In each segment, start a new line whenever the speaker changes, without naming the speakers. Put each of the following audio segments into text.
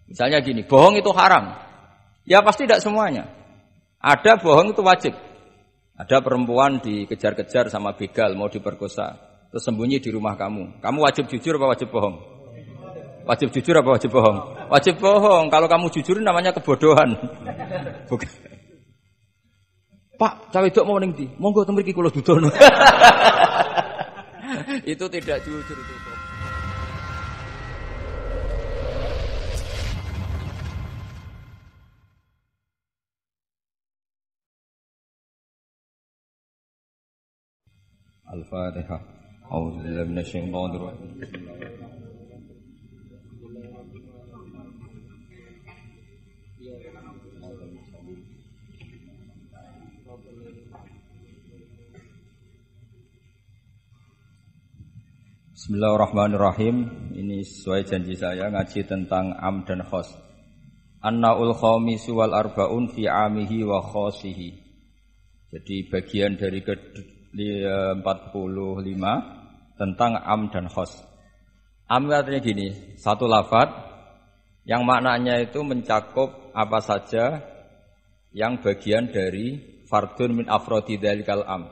Misalnya gini, bohong itu haram. Ya pasti tidak semuanya. Ada bohong itu wajib. Ada perempuan dikejar-kejar sama begal mau diperkosa, terus sembunyi di rumah kamu. Kamu wajib jujur apa wajib bohong? Wajib jujur apa wajib bohong? Wajib bohong. Kalau kamu jujur namanya kebodohan. Bukan. Pak, cawe dok mau ning ndi? Monggo teng mriki kula dudono. Itu tidak jujur itu. Al-Fatihah. A'udzu billahi minasyaitonir rajim. Bismillahirrahmanirrahim. Ini sesuai janji saya ngaji tentang am dan khos. An-naul khamisu wal arbaun fi amihi wa khosihi. Jadi bagian dari ke-45 tentang am dan khos. Am artinya gini, satu lafadz yang maknanya itu mencakup apa saja yang bagian dari fardun min afrodi dzalikal am.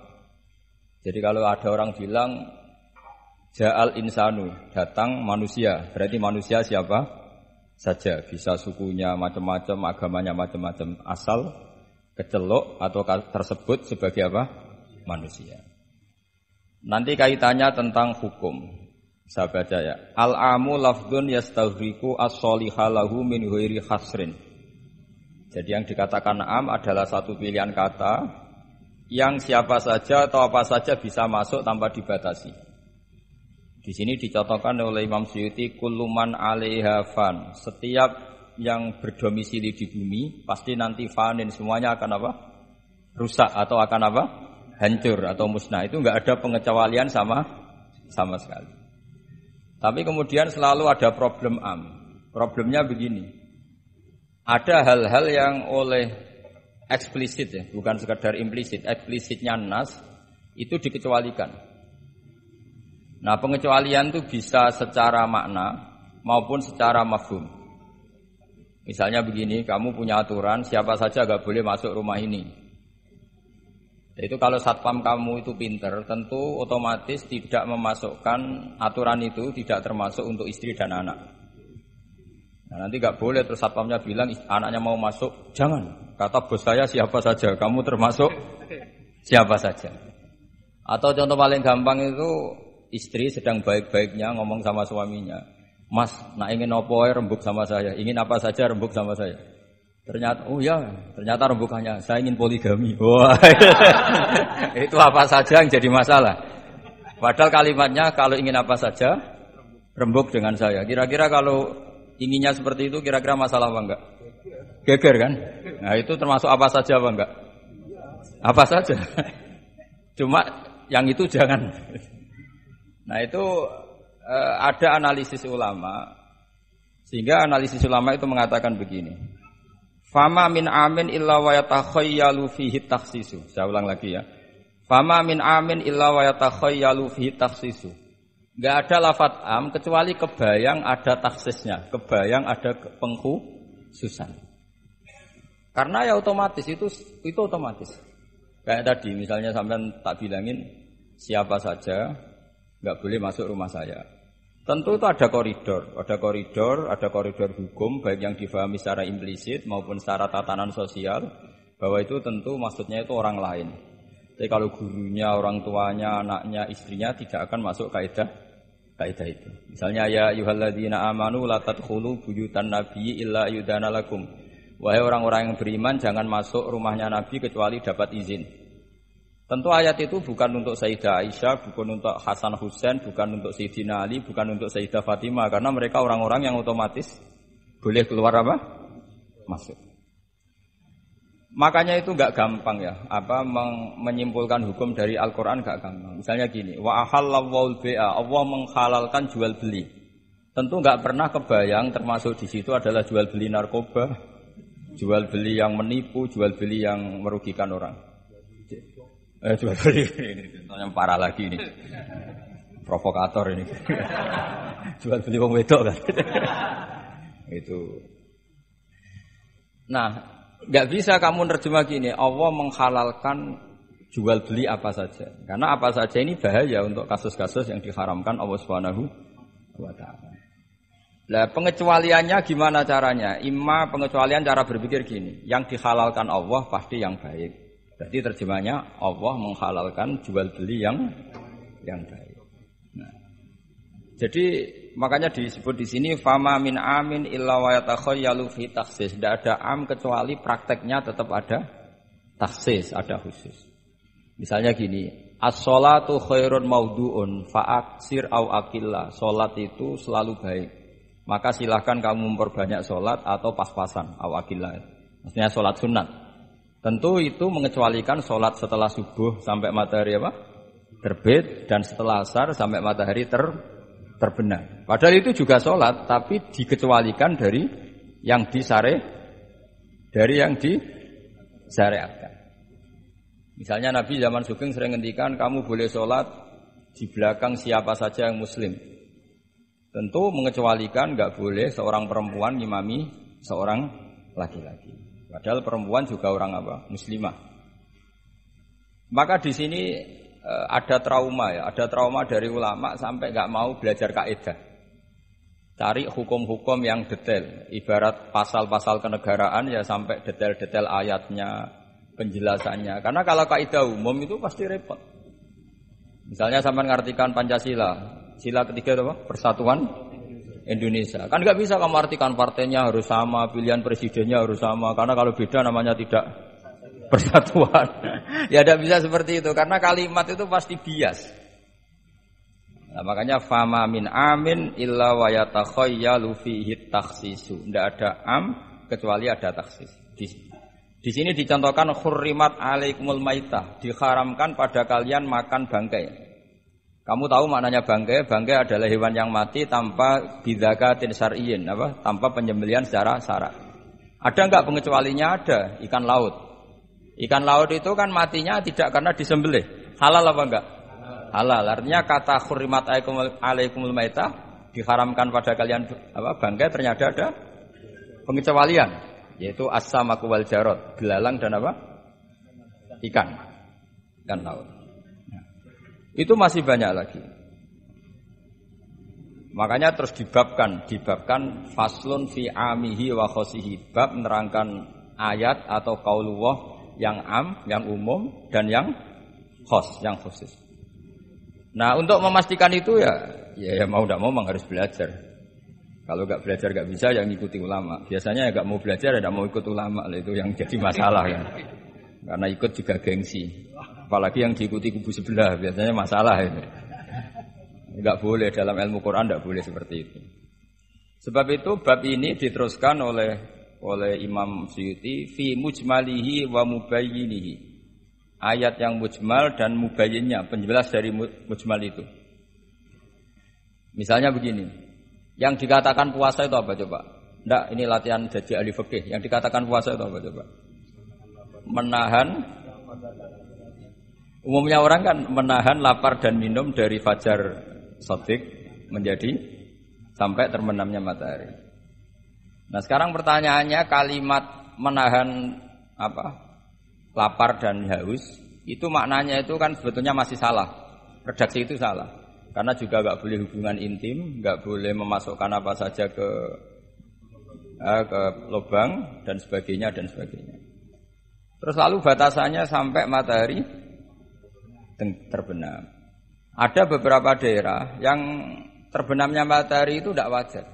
Jadi kalau ada orang bilang Ja'al insanu, datang manusia. Berarti manusia siapa saja. Bisa sukunya macam-macam, agamanya macam-macam. Asal kecelok atau tersebut sebagai apa? Manusia. Nanti kaitannya tentang hukum. Saya baca ya. Al-amu lafdun yastaghriqu as-soliha lahu min ghairi khasrin. Jadi yang dikatakan am adalah satu pilihan kata yang siapa saja atau apa saja bisa masuk tanpa dibatasi. Di sini dicontohkan oleh Imam Suyuti kulluman 'alaiha fan. Setiap yang berdomisili di bumi pasti nanti fanin, semuanya akan apa? Rusak atau akan apa? Hancur atau musnah. Itu enggak ada pengecualian sama sekali. Tapi kemudian selalu ada problem am. Problemnya begini. Ada hal-hal yang oleh eksplisit ya, bukan sekadar implisit. Eksplisitnya nas itu dikecualikan. Nah, pengecualian itu bisa secara makna maupun secara mafhum. Misalnya begini, kamu punya aturan siapa saja enggak boleh masuk rumah ini. Itu kalau satpam kamu itu pinter, tentu otomatis tidak memasukkan aturan itu tidak termasuk untuk istri dan anak. Nah, nanti enggak boleh terus satpamnya bilang anaknya mau masuk, jangan. Kata bos saya siapa saja, kamu termasuk siapa saja. Atau contoh paling gampang itu istri sedang baik-baiknya ngomong sama suaminya, Mas, nak ingin apa rembuk sama saya, ingin apa saja rembuk sama saya. Ternyata, oh ya, ternyata rembukannya, saya ingin poligami. Wah, itu apa saja yang jadi masalah. Padahal kalimatnya kalau ingin apa saja rembuk dengan saya. Kira-kira kalau inginnya seperti itu, kira-kira masalah apa enggak? Geger kan? Nah itu termasuk apa saja apa enggak? Apa saja. Cuma yang itu jangan. Nah itu ada analisis ulama, sehingga analisis ulama itu mengatakan begini. Fama min amin illa wa yatakhayyalu fihi takhsisu. Saya ulang lagi ya. Fama min amin illa wa yatakhayyalu fihi takhsisu. Enggak ada lafadz am kecuali kebayang ada takhsisnya, kebayang ada pengkhususan. Karena ya otomatis itu otomatis. Kayak tadi misalnya sampean tak bilangin siapa saja enggak boleh masuk rumah saya. Tentu itu ada koridor hukum baik yang difahami secara implisit maupun secara tatanan sosial bahwa itu tentu maksudnya itu orang lain. Jadi kalau gurunya, orang tuanya, anaknya, istrinya tidak akan masuk kaidah itu. Misalnya ya ayyuhalladzina amanu la tadkhulu buyutan nabiyyi illa yudana lakum. Wahai orang-orang yang beriman jangan masuk rumahnya Nabi kecuali dapat izin. Tentu ayat itu bukan untuk Sayyidah Aisyah, bukan untuk Hasan Husain, bukan untuk Sayyidina Ali, bukan untuk Sayyidah Fatimah, karena mereka orang-orang yang otomatis boleh keluar apa? Masuk. Makanya itu enggak gampang ya, menyimpulkan hukum dari Al-Qur'an enggak gampang. Misalnya gini, wa ahallallahu al-bai'a, Allah menghalalkan jual beli. Tentu enggak pernah kebayang termasuk di situ adalah jual beli narkoba, jual beli yang menipu, jual beli yang merugikan orang. Jual beli ini yang parah lagi ini. Provokator ini. Jual beli wong wedok kan. Itu Nah, nggak bisa kamu nerjemah gini, Allah menghalalkan jual beli apa saja. Karena apa saja ini bahaya untuk kasus-kasus yang diharamkan Allah Subhanahu wa taala. Lah pengecualiannya gimana caranya? Imma pengecualian cara berpikir gini, yang dihalalkan Allah pasti yang baik. Berarti terjemahnya Allah menghalalkan jual beli yang baik. Nah, jadi makanya disebut di sini fama min amin illa wa yatakhayyalu fi takhsis. Tidak ada am kecuali prakteknya tetap ada takhsis, ada khusus. Misalnya gini, as-sholatu khairun maudu'un fa'aksir au akillah. Salat itu selalu baik. Maka silahkan kamu memperbanyak sholat atau pas-pasan awakillah. Maksudnya sholat sunat. Tentu itu mengecualikan sholat setelah subuh sampai matahari terbit dan setelah asar sampai matahari terbenam. Padahal itu juga sholat, tapi dikecualikan dari yang disyariatkan. Misalnya Nabi zaman Sugeng sering ngendikan kamu boleh sholat di belakang siapa saja yang muslim. Tentu mengecualikan nggak boleh seorang perempuan ngimami seorang laki-laki. Padahal perempuan juga orang muslimah. Maka di sini ada trauma ada trauma dari ulama sampai nggak mau belajar kaidah. Cari hukum-hukum yang detail. Ibarat pasal-pasal kenegaraan ya sampai detail-detail ayatnya, penjelasannya. Karena kalau kaidah umum itu pasti repot. Misalnya sampai ngartikan Pancasila. Sila ketiga apa? Persatuan Indonesia. Kan nggak bisa kamu artikan partainya harus sama, pilihan presidennya harus sama. Karena kalau beda namanya tidak persatuan. Ya tidak bisa seperti itu. Karena kalimat itu pasti bias. Nah, makanya fama min amin illa wa yatakhayyalu fihi takhsisu. Tidak ada am kecuali ada takhsis. Di sini dicontohkan hurrimat alaikumul maitah. Diharamkan pada kalian makan bangkai. Kamu tahu maknanya bangkai? Bangkai adalah hewan yang mati tanpa bidzakatin syar'iyyin, tanpa penyembelihan secara syarak. Ada enggak pengecualinya? Ada, ikan laut. Ikan laut itu kan matinya tidak karena disembelih. Halal apa enggak? Halal. Artinya kata hurrimat alaikumul maitah diharamkan pada kalian bangkai ternyata ada pengecualian, yaitu as-samaku wal jarad, belalang dan ikan laut. Itu masih banyak lagi. Makanya terus dibabkan faslun fi amihi wa khosihi. Bab menerangkan ayat atau qaulullah yang am, yang umum dan yang khos, yang khusus. Nah, untuk memastikan itu ya mau tidak mau memang harus belajar. Kalau enggak belajar enggak bisa yang ngikuti ulama. Biasanya enggak mau belajar enggak mau ikut ulama, itu yang jadi masalah kan. Karena ikut juga gengsi. Apalagi yang diikuti kubu sebelah biasanya masalah itu. Enggak boleh dalam ilmu Quran, enggak boleh seperti itu. Sebab itu bab ini diteruskan oleh Imam Suyuti fi mujmalihi wa mubayyinihi. Ayat yang mujmal dan mubayyinnya, penjelas dari mujmal itu. Misalnya begini, yang dikatakan puasa itu apa coba? Enggak, ini latihan jadi ahli fikih. Yang dikatakan puasa itu apa coba? Menahan. Umumnya orang kan menahan lapar dan minum dari fajar shadiq menjadi sampai terbenamnya matahari. Nah, sekarang pertanyaannya kalimat menahan lapar dan haus itu maknanya itu kan sebetulnya masih salah. Redaksi itu salah. Karena juga enggak boleh hubungan intim, enggak boleh memasukkan apa saja ke lubang dan sebagainya. Terus lalu batasannya sampai matahari terbenam. Ada beberapa daerah yang terbenamnya matahari itu tidak wajar.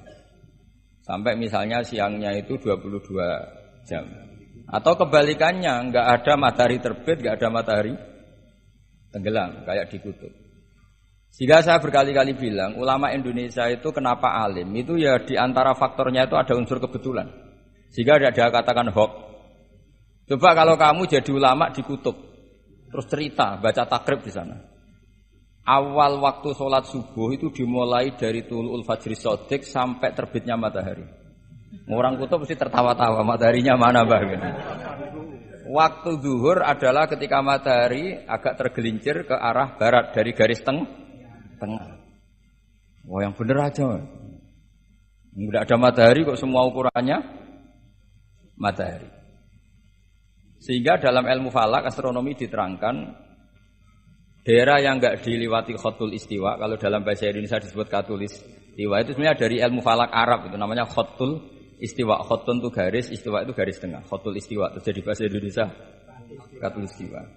Sampai misalnya siangnya itu 22 jam. Atau kebalikannya, enggak ada matahari terbit, enggak ada matahari tenggelam, kayak di kutub. Sehingga saya berkali-kali bilang, ulama Indonesia itu kenapa alim? Itu ya di antara faktornya itu ada unsur kebetulan. Sehingga dia katakan hoax. Coba kalau kamu jadi ulama di kutub, terus cerita, baca takrib di sana. Awal waktu sholat subuh itu dimulai dari tulul fajri shadiq sampai terbitnya matahari. Orang kutub mesti tertawa-tawa, mataharinya mana bah? Gitu. Waktu zuhur adalah ketika matahari agak tergelincir ke arah barat dari garis tengah. Wah, yang bener aja. Enggak ada matahari kok semua ukurannya matahari. Sehingga dalam ilmu falak astronomi diterangkan daerah yang enggak diliwati khotul istiwa, kalau dalam bahasa Indonesia disebut katulis istiwa, itu sebenarnya dari ilmu falak Arab, itu namanya khotul istiwa. Khotun itu garis, istiwa itu garis tengah. Khotul istiwa terus jadi bahasa Indonesia katulis istiwa.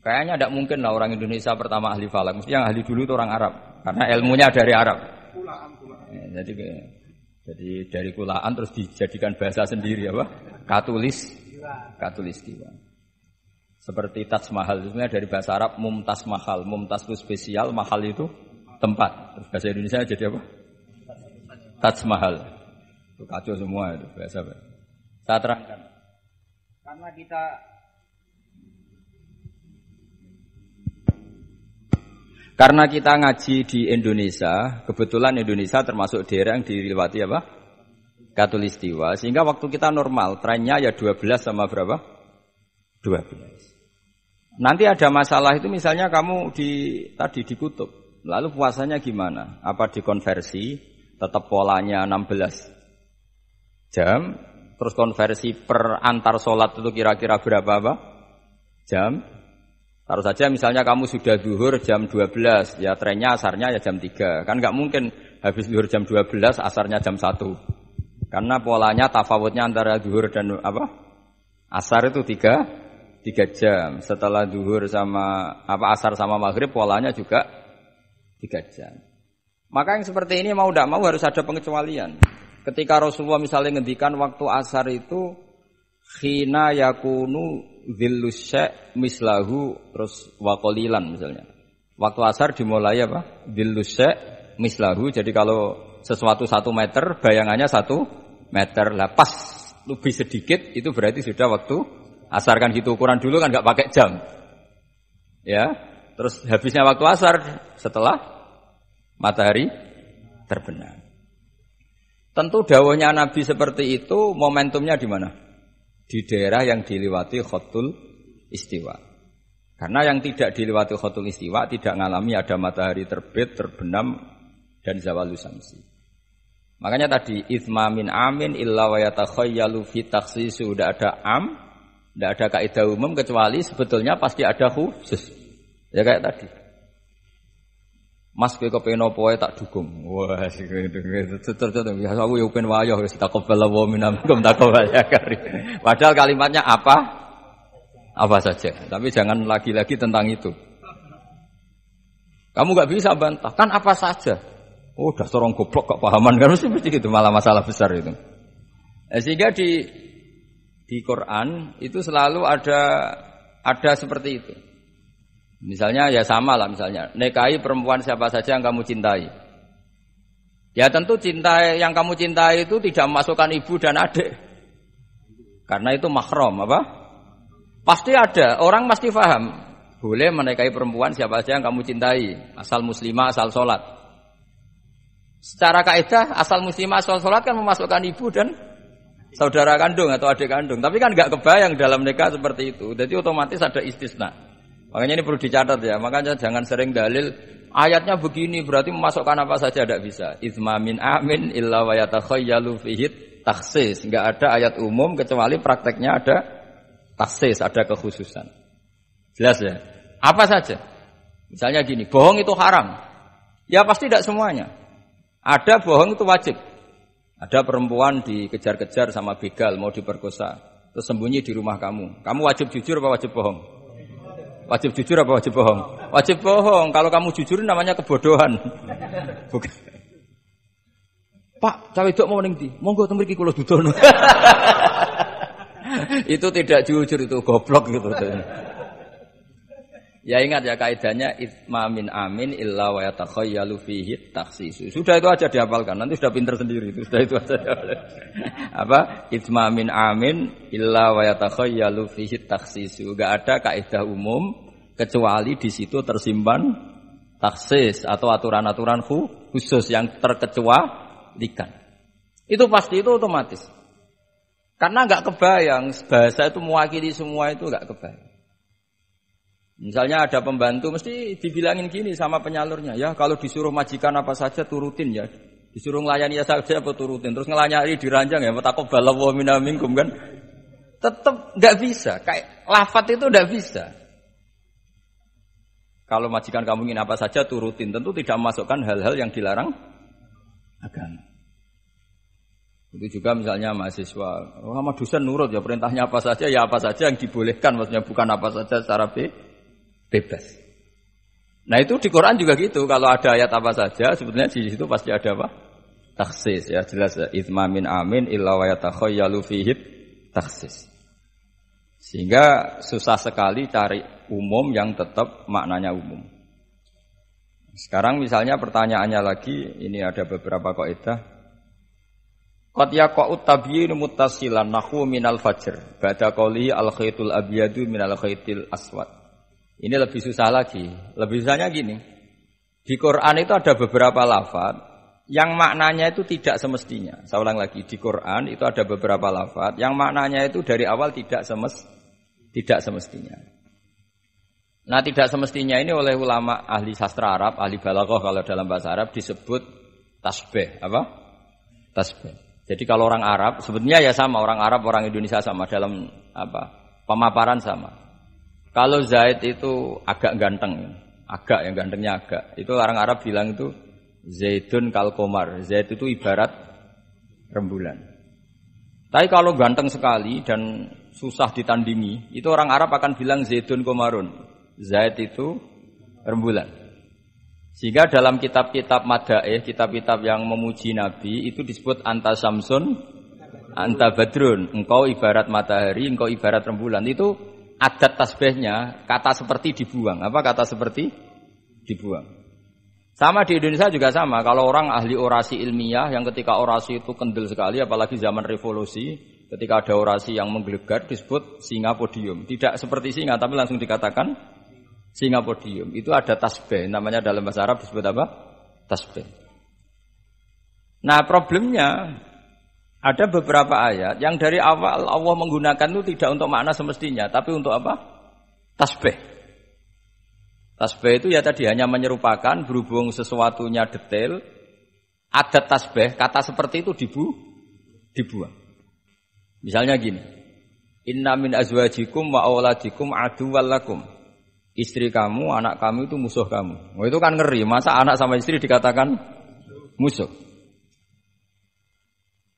Kayaknya tidak mungkin lah orang Indonesia pertama ahli falak, mesti yang ahli dulu itu orang Arab, karena ilmunya dari Arab. Ya, jadi dari kulaan terus dijadikan bahasa sendiri apa? Katulistiwa. Seperti Taj Mahal itu sebenarnya dari bahasa Arab Mumtaz Mahal. Mumtaz itu spesial, mahal itu tempat. Terus bahasa Indonesia jadi apa? Taj Mahal. Itu kacau semua itu bahasa. Saya terangkan. Karena kita ngaji di Indonesia, kebetulan Indonesia termasuk daerah yang dilewati apa? Katulistiwa. Sehingga waktu kita normal, trennya ya 12 sama berapa? 12. Nanti ada masalah itu misalnya kamu tadi di kutub. Lalu puasanya gimana? Apa dikonversi? Tetap polanya 16 jam. Terus konversi per antar sholat itu kira-kira berapa apa? Jam. Taruh saja misalnya kamu sudah zuhur jam 12, ya trennya asarnya ya jam 3. Kan nggak mungkin habis zuhur jam 12, asarnya jam 1. Karena polanya tafawutnya antara zuhur dan apa? Asar itu 3 jam. Setelah zuhur sama asar sama maghrib polanya juga 3 jam. Maka yang seperti ini mau tidak mau harus ada pengecualian. Ketika Rasulullah misalnya ngendikan waktu asar itu khina yakunu dhillus syai' mislahu terus waqalilan misalnya. Waktu asar dimulai apa? Dhillus syai' mislahu. Jadi kalau sesuatu 1 meter bayangannya 1 meter. Lah pas lebih sedikit itu berarti sudah waktu asar, kan gitu ukuran dulu kan enggak pakai jam. Ya. Terus habisnya waktu asar setelah matahari terbenam. Tentu dawuhnya Nabi seperti itu momentumnya di mana? Di daerah yang dilewati khotul istiwa. Karena yang tidak dilewati khotul istiwa tidak ngalami ada matahari terbit, terbenam dan zawalu samsi. Makanya tadi itsma min amin illa wa yatakhayyalu fi takhsis, sudah ada tidak ada kaidah umum kecuali sebetulnya pasti ada khusus. Ya kayak tadi. Mas kowe kepen opo ae tak dukung. Wah, gitu. Ya aku yo pengen wayo wis taqabbal wa minkum taqabbal ya kari. Padahal kalimatnya apa saja. Tapi jangan lagi-lagi tentang itu. Kamu enggak bisa bantah, kan apa saja. Oh, dasar orang goblok kok pahaman kan mesti gitu, malah masalah besar itu. Sehingga di Quran itu selalu ada seperti itu. Misalnya ya sama lah misalnya, nikahi perempuan siapa saja yang kamu cintai. Ya tentu cinta yang kamu cintai itu tidak memasukkan ibu dan adik. Karena itu mahram apa? Pasti ada, orang pasti paham. Boleh menikahi perempuan siapa saja yang kamu cintai, asal muslimah, asal sholat. Secara kaidah asal muslimah, asal sholat kan memasukkan ibu dan saudara kandung atau adik kandung. Tapi kan enggak kebayang dalam nikah seperti itu. Jadi otomatis ada istisna. Makanya ini perlu dicatat ya. Makanya jangan sering dalil ayatnya begini berarti memasukkan apa saja, tidak bisa. Itsma min amin illa wa yatakhayyalu fihi takhsis. Enggak ada ayat umum kecuali prakteknya ada takhsis, ada kekhususan. Jelas ya? Apa saja? Misalnya gini, bohong itu haram. Ya pasti tidak semuanya. Ada bohong itu wajib. Ada perempuan dikejar-kejar sama begal mau diperkosa, terus sembunyi di rumah kamu. Kamu wajib jujur apa wajib bohong? Wajib jujur apa wajib bohong? Wajib bohong. Kalau kamu jujur namanya kebodohan. Bukan. Pak, cawe dok mau ning ndi? Monggo teng mriki kula dudono. Itu tidak jujur, itu goblok gitu. Ya ingat ya kaidahnya itsma min amin illa wa yatakhayyalu fihi takhsis. Sudah itu aja dihafalkan. Nanti sudah pintar sendiri itu. Sudah itu aja. Apa? Itsma min amin illa wa yatakhayyalu fihi takhsis. Enggak ada kaidah umum kecuali di situ tersimpan takhsis atau aturan-aturan khusus yang terkecualikan. Itu pasti, itu otomatis. Karena enggak kebayang bahasa itu mewakili semua, itu enggak kebayang. Misalnya ada pembantu mesti dibilangin gini sama penyalurnya, ya kalau disuruh majikan apa saja turutin ya, disuruh ngelayani ya saja apa turutin, terus ngelayani diranjang ya taqabbalallahu minna minkum kan, Tetap nggak bisa. Kayak lafadz itu nggak bisa. Kalau majikan kamu ingin apa saja turutin, tentu tidak memasukkan hal-hal yang dilarang agama. Itu juga misalnya mahasiswa, sama dosen nurut ya perintahnya apa saja ya apa saja yang dibolehkan, maksudnya bukan apa saja secara bebas. Nah itu di Quran juga gitu, kalau ada ayat apa saja sebetulnya di situ pasti ada apa? Taksis ya jelas ya. Itsma min amin illa wa yatakhayyalu fihi taksis. Sehingga susah sekali cari umum yang tetap maknanya umum. Sekarang misalnya pertanyaannya lagi, ini ada beberapa kaidah. Qad yaqa'u tabyinu muttasilan nahu minal fajr ba'da qawlihi al-khaytul abyadu minal khaytil aswad. Ini lebih susah lagi. Lebih susahnya gini. Di Quran itu ada beberapa lafaz yang maknanya itu tidak semestinya. Saya ulang lagi, di Quran itu ada beberapa lafaz yang maknanya itu dari awal tidak semestinya. Nah, tidak semestinya ini oleh ulama ahli sastra Arab, ahli balaghah kalau dalam bahasa Arab disebut tasbih. Apa? Tasbih. Jadi kalau orang Arab sebetulnya ya sama, orang Arab, orang Indonesia sama dalam apa? Pemaparan sama. Kalau Zaid itu agak ganteng, agak yang gantengnya agak. Itu orang Arab bilang itu Zaidun kal qamar. Zaid itu ibarat rembulan. Tapi kalau ganteng sekali dan susah ditandingi, itu orang Arab akan bilang Zaidun qamarun. Zaid itu rembulan. Sehingga dalam kitab-kitab madaih, kitab-kitab yang memuji Nabi itu disebut anta samsun, anta badrun. Engkau ibarat matahari, engkau ibarat rembulan. Itu adat tasbihnya, kata seperti dibuang. Apa kata seperti? Dibuang. Sama di Indonesia juga sama. Kalau orang ahli orasi ilmiah yang ketika orasi itu kendel sekali, apalagi zaman revolusi, ketika ada orasi yang menggelegar disebut singa podium. Tidak seperti singa, tapi langsung dikatakan singa podium. Itu ada tasbih, namanya dalam bahasa Arab disebut apa? Tasbih. Nah problemnya, ada beberapa ayat yang dari awal Allah menggunakan itu tidak untuk makna semestinya, tapi untuk apa? Tasbih. Tasbih itu ya tadi hanya menyerupakan, berhubung sesuatunya detail, adat tasbih, kata seperti itu dibuang. Misalnya gini, inna min azwajikum wa auladikum aduwwal lakum. Istri kamu, anak kamu itu musuh kamu. Oh, itu kan ngeri, masa anak sama istri dikatakan musuh.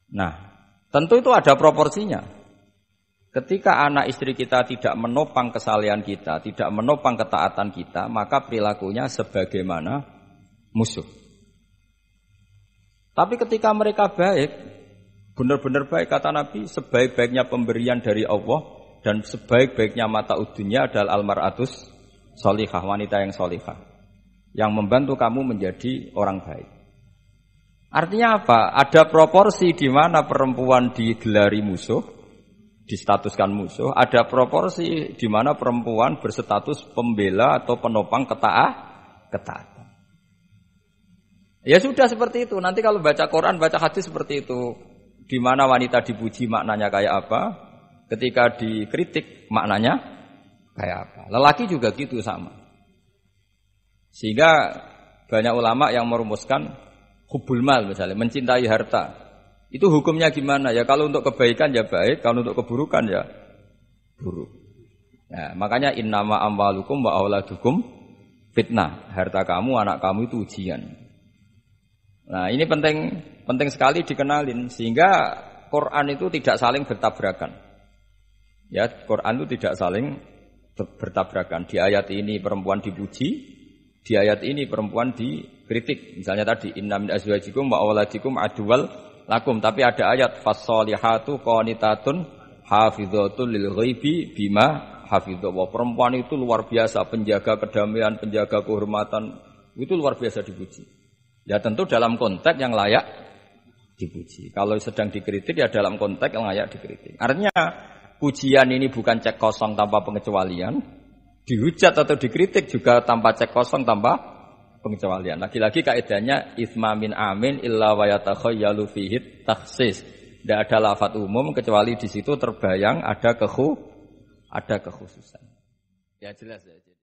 Nah, tentu itu ada proporsinya. Ketika anak istri kita tidak menopang kesalehan kita, tidak menopang ketaatan kita, maka perilakunya sebagaimana musuh. Tapi ketika mereka baik, benar-benar baik kata Nabi, sebaik-baiknya pemberian dari Allah dan sebaik-baiknya mata udunya adalah almaratus solihah, wanita yang solihah, yang membantu kamu menjadi orang baik. Artinya apa? Ada proporsi di mana perempuan digelari musuh, distatuskan musuh, ada proporsi di mana perempuan berstatus pembela atau penopang ketaatan. Ya sudah seperti itu. Nanti kalau baca Quran, baca hadis seperti itu. Di mana wanita dipuji maknanya kayak apa, ketika dikritik maknanya kayak apa. Lelaki juga gitu sama. Sehingga banyak ulama yang merumuskan hubbul mal misalnya, mencintai harta. Itu hukumnya gimana? Ya kalau untuk kebaikan ya baik, kalau untuk keburukan ya buruk. Nah, makanya innama amwalukum wa auladukum fitnah. Harta kamu, anak kamu itu ujian. Nah, ini penting sekali dikenalin sehingga Quran itu tidak saling bertabrakan. Ya, Quran itu tidak saling bertabrakan. Di ayat ini perempuan dipuji, di ayat ini perempuan dikritik. Misalnya tadi inna min azwajikum wa auladikum aduwwal lakum, tapi ada ayat fassolihatu qanitatun hafidhatun lil ghaibi bima hafidha. Perempuan itu luar biasa, penjaga kedamaian, penjaga kehormatan, itu luar biasa dipuji. Ya tentu dalam konteks yang layak dipuji. Kalau sedang dikritik ya dalam konteks yang layak dikritik. Artinya pujian ini bukan cek kosong tanpa pengecualian, dihujat atau dikritik juga tanpa cek kosong tanpa pengecualian. Lagi-lagi kaidahnya itsma min amin illa wa yatakhayyalu fihi takhsis. Tidak ada lafaz umum kecuali di situ terbayang ada kekhususan. Ya jelas ya.